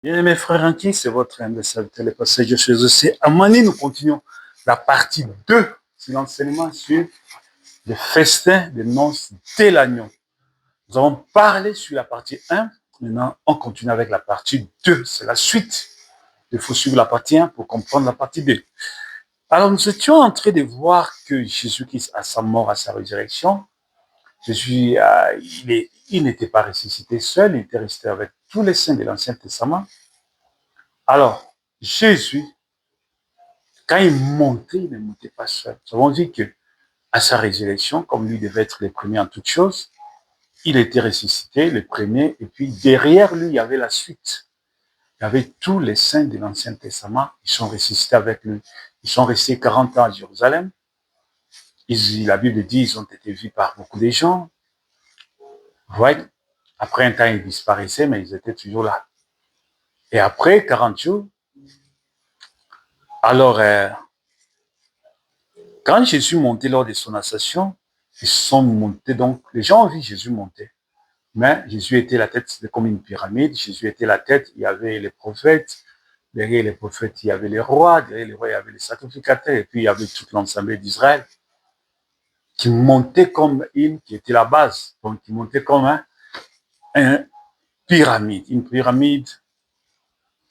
Bien-aimés frères en Christ, c'est votre humble serviteur, le pasteur Joshua Zosé. À Mani, nous continuons la partie 2 sur l'enseignement sur le festin de noces de l'agneau. Nous avons parlé sur la partie 1. Maintenant, on continue avec la partie 2. C'est la suite. Il faut suivre la partie 1 pour comprendre la partie 2. Alors, nous étions en train de voir que Jésus-Christ, à sa mort, à sa résurrection, Jésus, il n'était pas ressuscité seul, il était resté avec tous les saints de l'Ancien Testament. Alors, Jésus, quand il montait, il ne montait pas seul. Nous avons dit que à sa résurrection, comme lui devait être le premier en toutes choses, il était ressuscité, le premier, et puis derrière lui, il y avait la suite. Il y avait tous les saints de l'Ancien Testament, ils sont ressuscités avec lui. Ils sont restés 40 ans à Jérusalem. La Bible dit qu'ils ont été vus par beaucoup de gens. Vous voyez, après un temps, ils disparaissaient, mais ils étaient toujours là. Et après 40 jours, alors, quand Jésus montait lors de son ascension, ils sont montés, donc les gens ont vu Jésus monter. Mais Jésus était la tête, c'était comme une pyramide. Jésus était la tête, il y avait les prophètes. Derrière les prophètes, il y avait les rois. Derrière les rois, il y avait les sacrificateurs. Et puis, il y avait toute l'ensemble d'Israël qui montait comme qui était la base. Donc, qui montait comme un pyramide. Une pyramide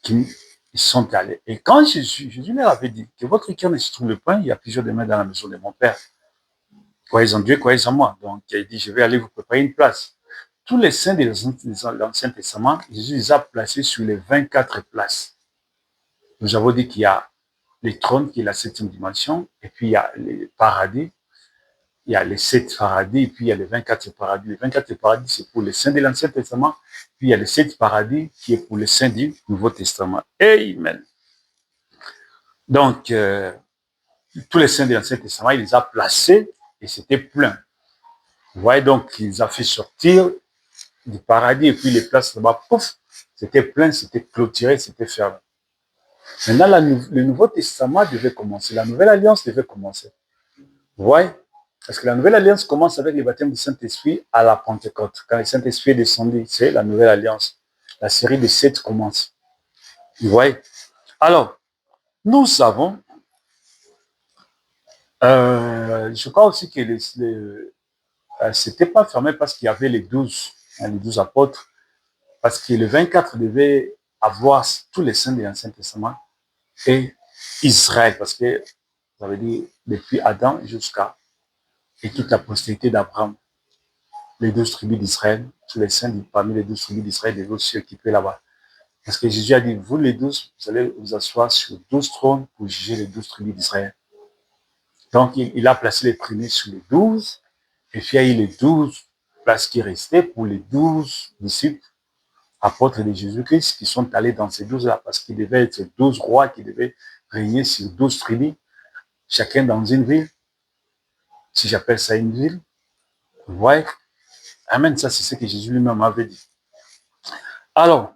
qui ils sont allés. Et quand Jésus leur avait dit que votre cœur ne se trouve point, il y a plusieurs demeures dans la maison de mon Père. Croyez en Dieu, croyez en moi. Donc, il a dit, je vais aller vous préparer une place. Tous les saints de l'Ancien Testament, Jésus les a placés sur les 24 places. Nous avons dit qu'il y a les trônes, qui est la 7e dimension, et puis il y a les paradis, il y a les 7 paradis, et puis il y a les 24 paradis. Les 24 paradis, c'est pour les saints de l'Ancien Testament, puis il y a les 7 paradis, qui est pour les saints du Nouveau Testament. Amen. Donc, tous les saints de l'Ancien Testament, il les a placés, et c'était plein. Vous voyez donc, il les a fait sortir du paradis, et puis les places là-bas, pouf, c'était plein, c'était clôturé, c'était fermé. Maintenant, le Nouveau Testament devait commencer, la Nouvelle Alliance devait commencer. Vous voyez? Parce que la Nouvelle Alliance commence avec le baptême du Saint-Esprit à la Pentecôte. Quand le Saint-Esprit est descendu, c'est la Nouvelle Alliance. La série des 7 commence. Vous voyez? Alors, nous savons, je crois aussi que c'était pas fermé parce qu'il y avait les 12 apôtres, parce que le 24 devait avoir tous les saints de l'Ancien Testament et Israël, parce que ça veut dire depuis Adam jusqu'à et toute la postérité d'Abraham, les 12 tribus d'Israël, tous les saints parmi les 12 tribus d'Israël devaient aussi s'occuper là-bas. Parce que Jésus a dit, vous les 12, vous allez vous asseoir sur 12 trônes pour juger les 12 tribus d'Israël. Donc, il a placé les premiers sur les 12, et puis il y a eu les 12 places qui restaient pour les 12 disciples, apôtres de Jésus-Christ, qui sont allés dans ces 12-là, parce qu'ils devaient être 12 rois qui devaient régner sur 12 tribus, chacun dans une ville. Si j'appelle ça une ville, vous voyez? Amen, ça c'est ce que Jésus lui-même avait dit. Alors,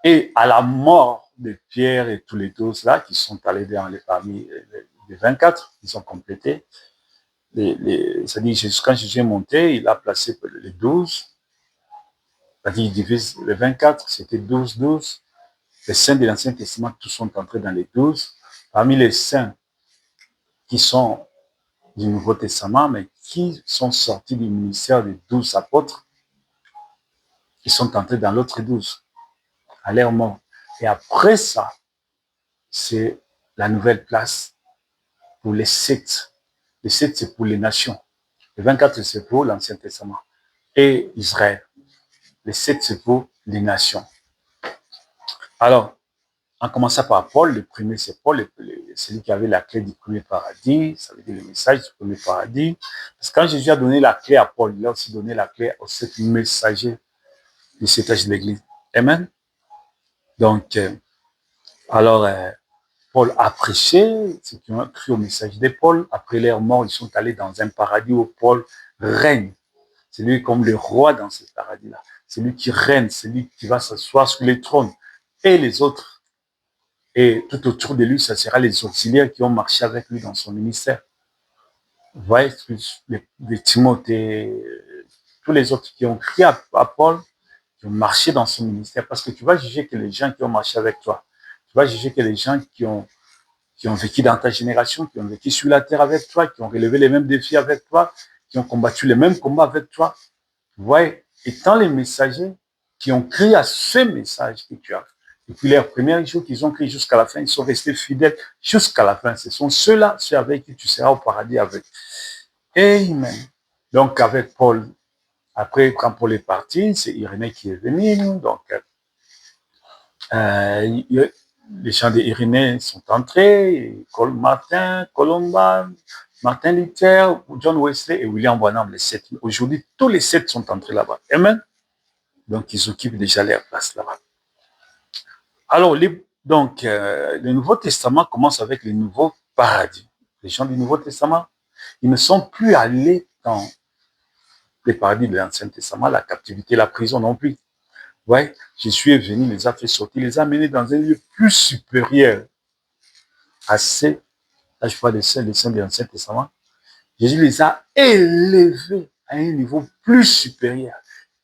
et à la mort de Pierre et tous les 12 là, qui sont allés parmi les 24, ils ont complété. C'est-à-dire, quand Jésus est monté, il a placé les 12. C'est-à-dire, il divise les 24, c'était 12. Les saints de l'Ancien Testament, tous sont entrés dans les 12. Parmi les saints qui sont du Nouveau Testament, mais qui sont sortis du ministère des 12 apôtres, qui sont entrés dans l'autre 12, à leur mort. Et après ça, c'est la nouvelle place pour les 7. Les 7, c'est pour les nations. Les 24, c'est pour l'Ancien Testament. Et Israël. Les 7, c'est pour les nations. Alors, en commençant par Paul, le premier, c'est Paul, celui qui avait la clé du premier paradis, ça veut dire le message du premier paradis. Parce que quand Jésus a donné la clé à Paul, il a aussi donné la clé aux 7 messagers du 7 âge de l'Église. Amen. Donc, alors, Paul a prêché, ceux qui ont cru au message de Paul, après leur mort, ils sont allés dans un paradis où Paul règne. C'est lui comme le roi dans ce paradis-là. C'est lui qui règne, c'est lui qui va s'asseoir sur les trônes. Et les autres, et tout autour de lui, ça sera les auxiliaires qui ont marché avec lui dans son ministère. Vous voyez, les Timothée, tous les autres qui ont crié à Paul, qui ont marché dans son ministère, parce que tu vas juger que les gens qui ont marché avec toi, tu vas juger que les gens qui ont vécu dans ta génération, qui ont vécu sur la terre avec toi, qui ont relevé les mêmes défis avec toi, qui ont combattu les mêmes combats avec toi, ouais, étant les messagers qui ont crié à ce message que tu as. Depuis les premiers jours qu'ils ont crié jusqu'à la fin, ils sont restés fidèles jusqu'à la fin. Ce sont ceux-là, ceux avec qui tu seras au paradis avec. Amen. Donc, avec Paul, après, quand Paul est parti, c'est Irénée qui est venu. Donc, les chants d'Irénée sont entrés. Martin, Colomba, Martin Luther, John Wesley et William Branham, les 7. Aujourd'hui, tous les 7 sont entrés là-bas. Amen. Donc, ils occupent déjà leur place là-bas. Alors, le Nouveau Testament commence avec le nouveau paradis. Les gens du Nouveau Testament, ils ne sont plus allés dans les paradis de l'Ancien Testament, la captivité, la prison non plus. Ouais, Jésus est venu, les a fait sortir, les a menés dans un lieu plus supérieur à ceux, là je parle des saints de l'Ancien Testament. Jésus les a élevés à un niveau plus supérieur,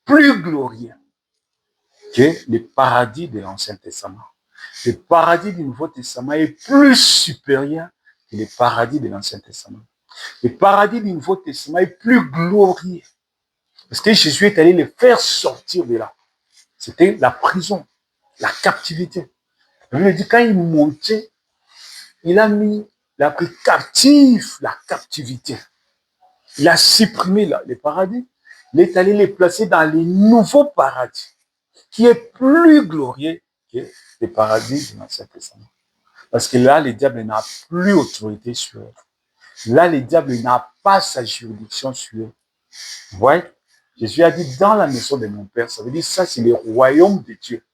plus glorieux que le paradis de l'Ancien Testament. Le paradis du Nouveau Testament est plus supérieur que le paradis de l'Ancien Testament. Le paradis du Nouveau Testament est plus glorieux. Parce que Jésus est allé les faire sortir de là. C'était la prison, la captivité. La Bible dit quand il montait, il a pris captif la captivité. Il a supprimé les paradis. Il est allé les placer dans les nouveaux paradis, qui est plus glorieux que les paradis de l'Ancien Testament. Parce que là, le diable n'a plus autorité sur eux. Là, le diable n'a pas sa juridiction sur eux. Vous voyez? Jésus a dit, dans la maison de mon Père, ça veut dire ça, c'est le royaume de Dieu.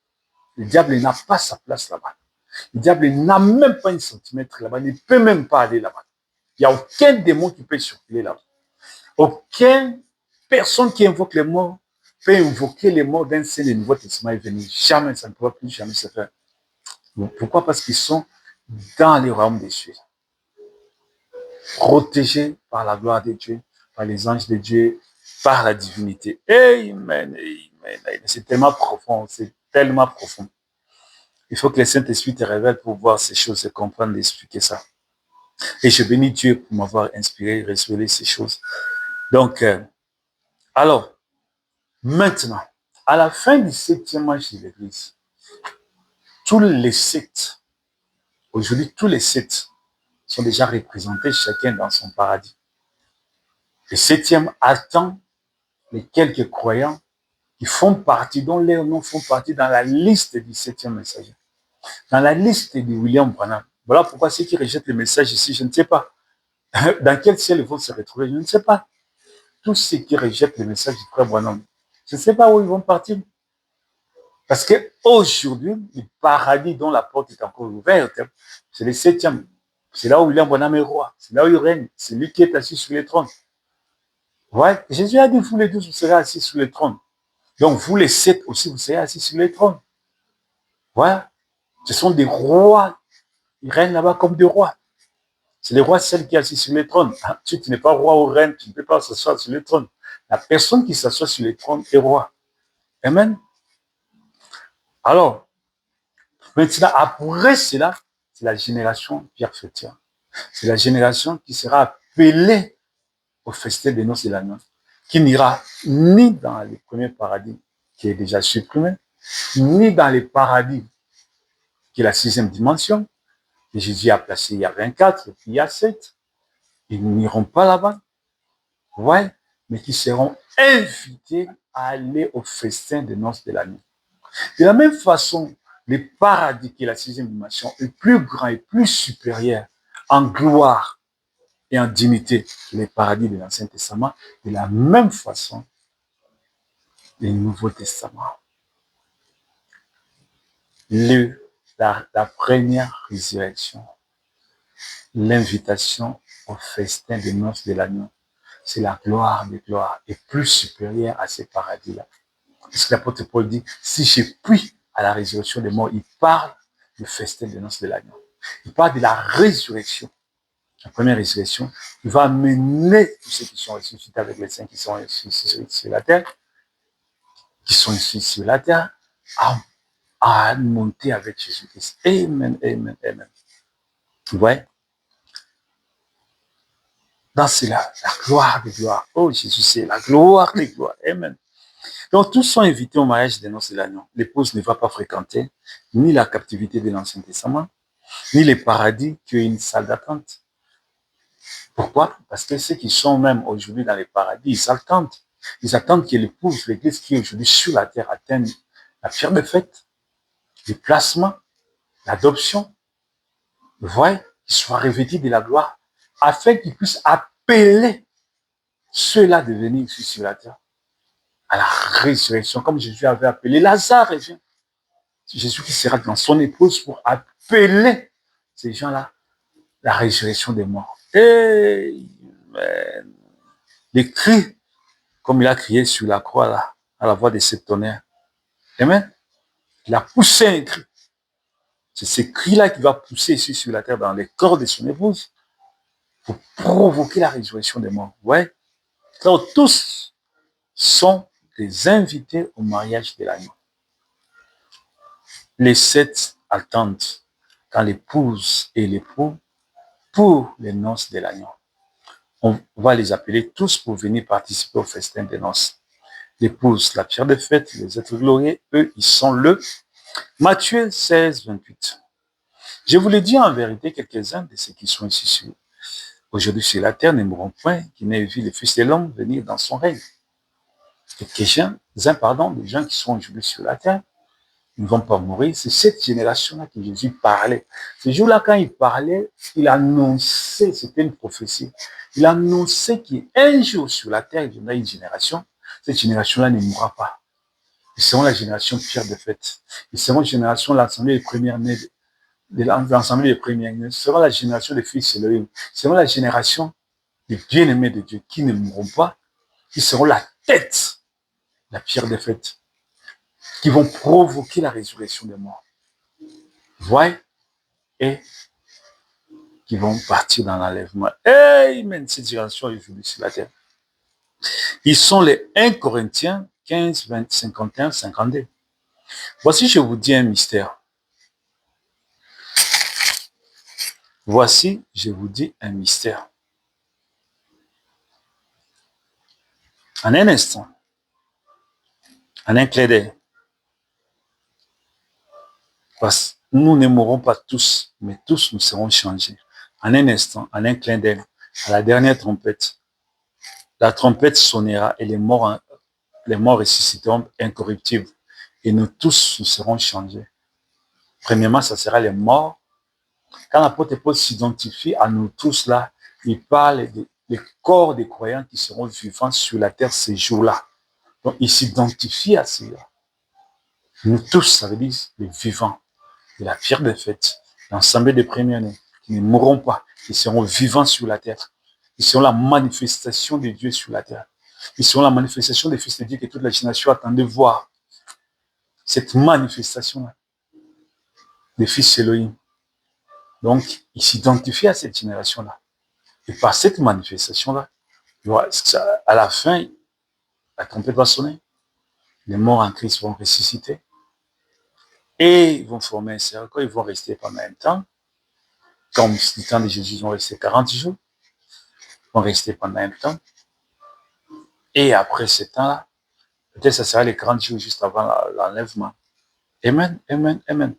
Le diable n'a pas sa place là-bas. Le diable n'a même pas un centimètre là-bas, il ne peut même pas aller là-bas. Il n'y a aucun démon qui peut circuler là-bas. Aucune personne qui invoque les morts peut invoquer les morts d'un saint du Nouveau Testament et venir. Jamais, ça ne pourra plus jamais se faire. Pourquoi? Parce qu'ils sont dans les royaumes des cieux, protégés par la gloire de Dieu, par les anges de Dieu, par la divinité. Amen, amen, amen. C'est tellement profond, c'est tellement profond. Il faut que le Saint-Esprit te révèle pour voir ces choses et comprendre, expliquer ça. Et je bénis Dieu pour m'avoir inspiré, révélé ces choses. Donc, alors, maintenant, à la fin du 7e âge de l'Église, tous les 7, aujourd'hui, tous les 7 sont déjà représentés chacun dans son paradis. Le 7e attend les quelques croyants qui font partie, dont leurs noms font partie dans la liste du 7e messager, dans la liste de William Branham. Voilà pourquoi ceux qui rejettent le message ici, je ne sais pas. Dans quel ciel ils vont se retrouver, je ne sais pas. Tous ceux qui rejettent le message du frère Branham, je ne sais pas où ils vont partir. Parce qu'aujourd'hui, le paradis dont la porte est encore ouverte, c'est le 7e. C'est là où William Branham est roi. C'est là où il règne. C'est lui qui est assis sur le trône. Ouais. Jésus a dit, vous les 12, vous serez assis sur le trône. Donc, vous les 7 aussi, vous serez assis sur le trône. Voilà. Ce sont des rois. Ils règnent là-bas comme des rois. C'est le roi seul qui est assis sur le trône. Tu n'es pas roi ou reine, tu ne peux pas s'asseoir sur le trône. La personne qui s'assoit sur le trône est roi. Amen. Alors, maintenant, après cela, c'est la génération Pierre Chrétien. C'est la génération qui sera appelée au festin des noces de l'agneau, qui n'ira ni dans le premier paradis qui est déjà supprimé, ni dans le paradis qui est la 6e dimension, que Jésus a placé il y a 24, et puis il y a 7. Ils n'iront pas là-bas, ouais, mais qui seront invités à aller au festin des noces de l'agneau. De la même façon, le paradis qui est la 6e dimension est plus grand et plus supérieur en gloire et en dignité que les paradis de l'Ancien Testament. De la même façon, le Nouveau Testament. La première résurrection, l'invitation au festin des noces de l'agneau, c'est la gloire des gloires et plus supérieure à ces paradis-là. Parce que l'apôtre Paul dit, si je puis à la résurrection des morts, il parle du festin des noces de l'agneau. Il parle de la résurrection. La première résurrection, il va amener tous ceux qui sont ressuscités avec les saints qui sont sur la terre qui sont ici sur la terre à monter avec Jésus-Christ. Amen, amen, amen. Vous voyez? Dans cela, la gloire de gloire. Oh, Jésus, c'est la gloire des gloires. Amen. Donc, tous sont invités au mariage des noces de l'agneau. L'épouse ne va pas fréquenter ni la captivité de l'Ancien Testament, ni les paradis, qui est une salle d'attente. Pourquoi? Parce que ceux qui sont même aujourd'hui dans les paradis, ils attendent. Ils attendent que l'épouse, l'église qui est aujourd'hui sur la terre, atteigne la pierre de fête, le placement, l'adoption. Vous voyez? Qu'ils soient revêtus de la gloire, afin qu'ils puissent appeler ceux-là de venir ici sur la terre à la résurrection, comme Jésus avait appelé Lazare. Revient. Jésus qui sera dans son épouse pour appeler ces gens-là la résurrection des morts. Amen. Les cris, comme il a crié sur la croix là, à la voix de septonnaires. Amen. Il a poussé un cri. C'est ce cri-là qui va pousser ici sur la terre dans les corps de son épouse pour provoquer la résurrection des morts. Ouais. Donc tous sont des invités au mariage de l'agneau. Les 7 attendent quand l'épouse et l'époux pour les noces de l'agneau. On va les appeler tous pour venir participer au festin des noces. L'épouse, la pierre de fête, les êtres glorieux, eux, ils sont le Matthieu 16, 28. Je vous le dis en vérité, quelques-uns de ceux qui sont ici aujourd'hui sur la terre ne mourront point, qui n'aient vu le Fils de l'homme venir dans son règne. Quelques-uns, des gens qui sont aujourd'hui sur la terre, ils ne vont pas mourir. C'est cette génération-là que Jésus parlait. Ce jour-là, quand il parlait, il annonçait, c'était une prophétie, il annonçait qu'un jour sur la terre, il y aura une génération, cette génération-là ne mourra pas. Ils seront la génération pierre de fête. Ils seront la génération, l'assemblée des premières nées, de l'assemblée des premières nées. Ils seront la génération des fils Elohim. Ils seront la génération des bien-aimés de Dieu qui ne mourront pas, qui seront la tête, la pierre de fête, qui vont provoquer la résurrection des morts. Voyez? Et qui vont partir dans l'enlèvement. Amen. Cette génération est venue sur la terre. Ils sont les 1 Corinthiens 15, 20, 51, 52. Voici, je vous dis un mystère. Voici, je vous dis un mystère. En un instant, en un clin d'œil, parce que nous ne mourrons pas tous, mais tous nous serons changés. En un instant, en un clin d'œil, à la dernière trompette, la trompette sonnera et les morts ressusciteront incorruptibles. Et nous tous, nous serons changés. Premièrement, ça sera les morts. Quand l'apôtre Paul s'identifie à nous tous là, il parle des corps des croyants qui seront vivants sur la terre ces jours-là. Donc, il s'identifie à ceux-là. Nous tous, ça veut dire les vivants de la pierre de fête, l'ensemble des premiers-nés, qui ne mourront pas, qui seront vivants sur la terre. Ils seront la manifestation de Dieu sur la terre. Ils seront la manifestation des fils de Dieu que toute la génération attendait voir. Cette manifestation-là, des fils Elohim. Donc, il s'identifie à cette génération-là. Et par cette manifestation-là, à la fin, la trompette va sonner. Les morts en Christ vont ressusciter. Et ils vont former un cercle. Ils vont rester pendant un temps. Comme le temps de Jésus, ils vont rester 40 jours. Ils vont rester pendant un temps. Et après ce temps-là, peut-être ça sera les 40 jours juste avant l'enlèvement. Amen, amen, amen.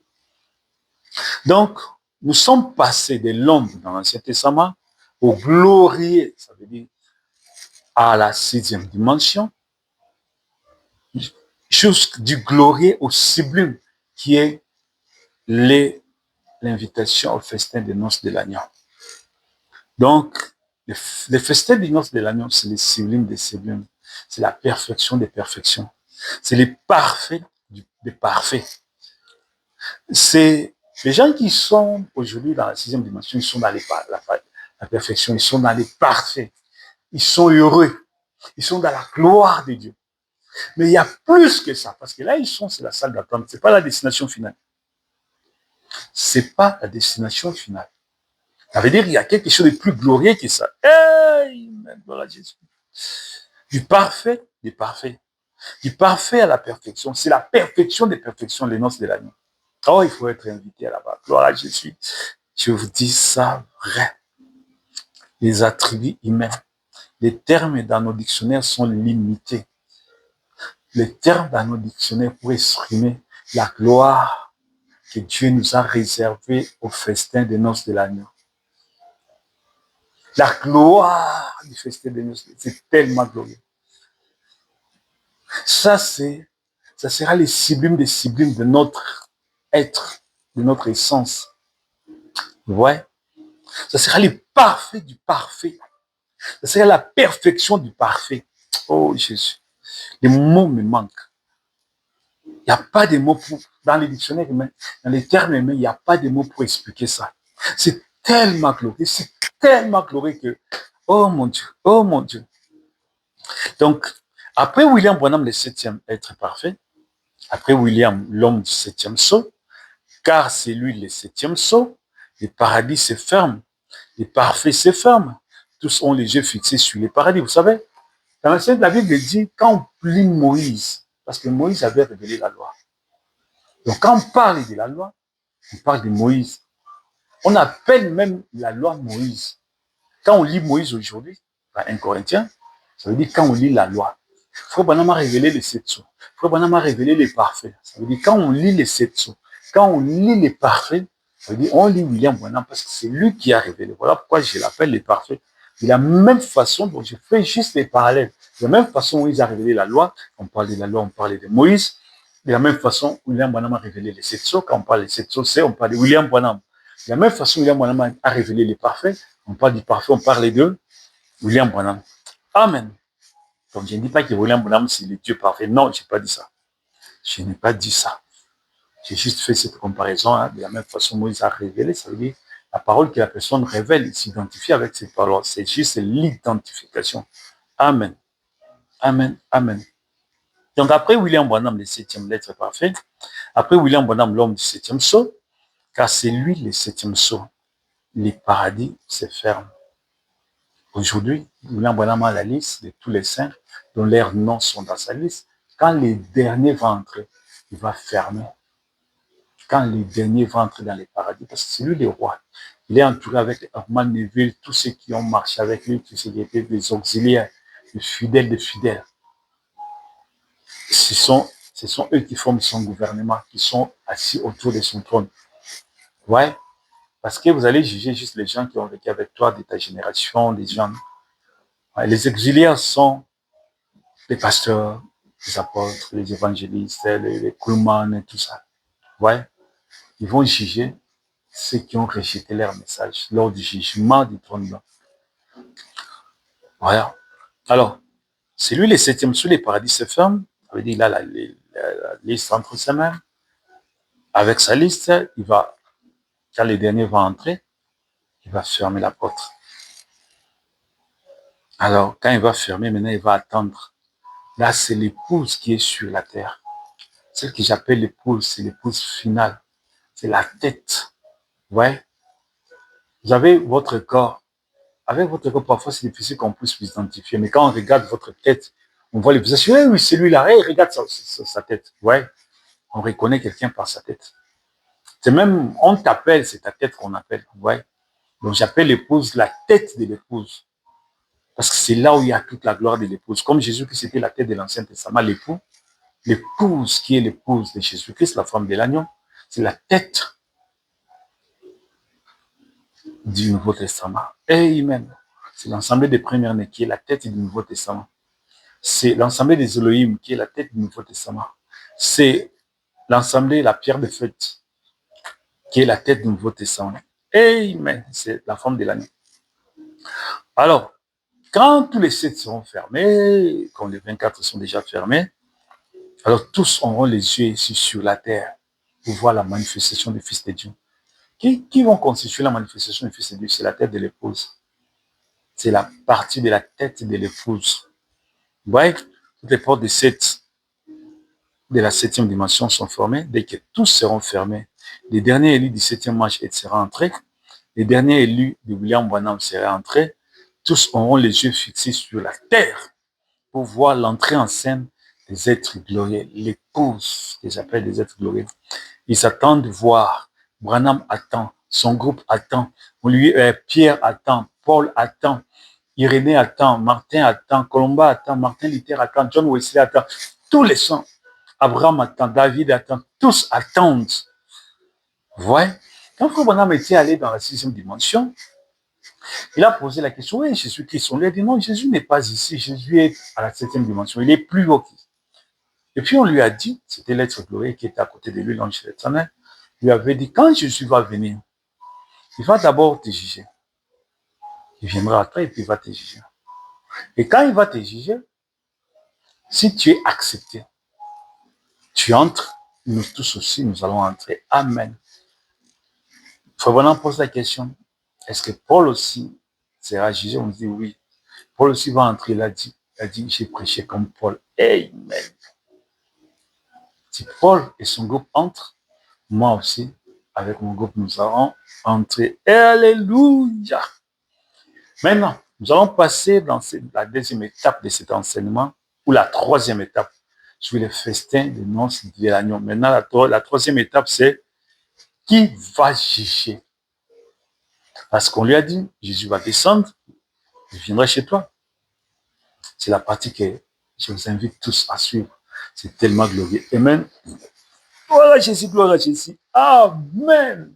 Donc, nous sommes passés de l'ombre dans l'Ancien Testament au glorieux, ça veut dire à la 6e dimension, du glorieux au sublime, qui est l'invitation au festin des noces de l'agneau. Donc, le festin des noces de l'agneau, c'est le sublime des sublimes. C'est la perfection des perfections. C'est le parfait des parfaits. C'est les gens qui sont aujourd'hui dans la 6e dimension, ils sont dans la perfection, ils sont dans les parfaits. Ils sont heureux. Ils sont dans la gloire de Dieu. Mais il y a plus que ça, parce que là, c'est la salle d'attente. C'est pas la destination finale. C'est pas la destination finale. Ça veut dire qu'il y a quelque chose de plus glorieux que ça. Amen, gloire à Jésus. Du parfait, des parfaits. Du parfait à la perfection. C'est la perfection des perfections, les noces de l'agneau. Oh, il faut être invité là-bas. Gloire à Jésus. Je vous dis ça vrai. Les attributs humains. Les termes dans nos dictionnaires sont limités. Les termes dans nos dictionnaires pour exprimer la gloire que Dieu nous a réservée au festin des noces de l'agneau. La gloire du festin des noces, c'est tellement glorieux. Ça sera les sublimes des sublimes de notre être, de notre essence. Ouais. Ça sera le parfait du parfait. Ça sera la perfection du parfait. Oh Jésus. Les mots me manquent. Il n'y a pas de mots pour, dans les dictionnaires humains, dans les termes humains, il n'y a pas de mots pour expliquer ça. C'est tellement glorieux, que, oh mon Dieu, oh mon Dieu. Donc, après William Branham, le 7e être parfait, après William, l'homme du 7e sceau, car c'est lui le 7e sceau, le paradis se ferme, les parfaits se ferment, tous ont les yeux fixés sur le paradis. Vous savez, dans l'ancienne, la Bible dit, quand on lit Moïse, parce que Moïse avait révélé la loi. Donc, quand on parle de la loi, on parle de Moïse. On appelle même la loi Moïse. Quand on lit Moïse aujourd'hui, dans 1 Corinthiens, ça veut dire quand on lit la loi. Frère Branham a révélé les 7 sceaux. Frère Branham a révélé les parfaits. Ça veut dire quand on lit les 7 sceaux, quand on lit les parfaits, ça veut dire on lit William Branham parce que c'est lui qui a révélé. Voilà pourquoi je l'appelle les parfaits. De la même façon dont je fais juste les parallèles. De la même façon où il a révélé la loi, on parle de la loi, on parle de Moïse. De la même façon, William Branham a révélé les 7 sceaux. Quand on parle des 7 sceaux, on parle de William Branham. De la même façon, William Branham a révélé les parfaits. On parle du parfait, on parle de William Branham. Amen. Donc, je ne dis pas que William Branham, c'est le Dieu parfait. Non, je n'ai pas dit ça. Je n'ai pas dit ça. J'ai juste fait cette comparaison. Hein. De la même façon, Moïse a révélé, ça veut dire la parole que la personne révèle, il s'identifie avec cette parole. C'est juste l'identification. Amen. Amen. Amen. Donc, après William Branham, le 7e lettre parfait, après William Branham, l'homme du 7e sceau, car c'est lui le 7e sceau, les paradis se ferment. Aujourd'hui, William Branham a la liste de tous les saints dont leurs noms sont dans sa liste. Quand les derniers vont entrer, il va fermer. Quand les derniers vont entrer dans les paradis, parce que c'est lui le roi. Il est entouré avec Armand Neville, tous ceux qui ont marché avec lui, tous ceux qui étaient des auxiliaires, des fidèles des fidèles. Ce sont eux qui forment son gouvernement, qui sont assis autour de son trône. Ouais, parce que vous allez juger juste les gens qui ont vécu avec toi de ta génération, les gens. Ouais, les auxiliaires sont les pasteurs, les apôtres, les évangélistes, les Kuhlman et tout ça. Ouais, ils vont juger ceux qui ont rejeté leur message lors du jugement du trône blanc. Voilà. Alors, c'est lui le 7e sous les paradis se ferment. Ça veut dire là la liste entre ses mains. Avec sa liste, il va, quand les derniers vont entrer, il va fermer la porte. Alors, quand il va fermer, maintenant, il va attendre. Là, c'est l'épouse qui est sur la terre. Celle que j'appelle l'épouse, c'est l'épouse finale. C'est la tête. Ouais. Vous avez votre corps. Avec votre corps, parfois, c'est difficile qu'on puisse vous identifier. Mais quand on regarde votre tête, on voit le visage. Oui, c'est lui-là. Hey, regarde sa tête. Ouais. On reconnaît quelqu'un par sa tête. C'est même, on t'appelle, c'est ta tête qu'on appelle. Ouais. Donc, j'appelle l'épouse la tête de l'épouse. Parce que c'est là où il y a toute la gloire de l'épouse. Comme Jésus-Christ c'était la tête de l'Ancien Testament, l'épouse qui est l'épouse de Jésus-Christ, la femme de l'agneau, c'est la tête du Nouveau Testament. Amen. C'est l'ensemble des premières-nés qui est la tête du Nouveau Testament. C'est l'ensemble des Elohim qui est la tête du Nouveau Testament. C'est l'ensemble de la pierre de fête qui est la tête du Nouveau Testament. Amen. C'est la femme de l'agneau. Alors, quand tous les 7 seront fermés, quand les 24 sont déjà fermés, alors tous auront les yeux ici sur la terre pour voir la manifestation du Fils de Dieu. Qui vont constituer la manifestation du Fils de Dieu? C'est la tête de l'épouse. C'est la partie de la tête de l'épouse. Vous voyez, toutes les portes de la 7e dimension sont fermées. Dès que tous seront fermés, les derniers élus du 7e match seront entrés. Les derniers élus de William Branham seront entrés. Tous auront les yeux fixés sur la terre pour voir l'entrée en scène des êtres glorieux, l'épouse qu'ils appellent des êtres glorieux. Ils attendent de voir. Branham attend, son groupe attend, Pierre attend, Paul attend, Irénée attend, Martin attend, Colomba attend, Martin Luther attend, John Wesley attend. Tous les saints. Abraham attend, David attend, tous attendent. Vous voyez? Quand Frère Branham était allé dans la 6e dimension, il a posé la question, oui, Jésus-Christ, on lui a dit, non, Jésus n'est pas ici, Jésus est à la 7e dimension, il est plus haut. Et puis on lui a dit, c'était l'être glorieux qui était à côté de lui, l'ange de l'Éternel, lui avait dit, quand Jésus va venir, il va d'abord te juger. Il viendra après et puis il va te juger. Et quand il va te juger, si tu es accepté, tu entres, nous tous aussi, nous allons entrer. Amen. Frère Branham pose la question, est-ce que Paul aussi sera jugé? On dit oui. Paul aussi va entrer, il a dit j'ai prêché comme Paul. Amen. Si Paul et son groupe entrent, moi aussi, avec mon groupe, nous allons entrer. Alléluia. Maintenant, nous allons passer dans la 2e étape de cet enseignement, ou la 3e étape, sur les festins de noces de l'agneau. Maintenant, la 3e étape, c'est qui va juger? Parce qu'on lui a dit, Jésus va descendre, il viendra chez toi. C'est la partie que je vous invite tous à suivre. C'est tellement glorieux. Amen. Gloire à Jésus, gloire à Jésus. Amen.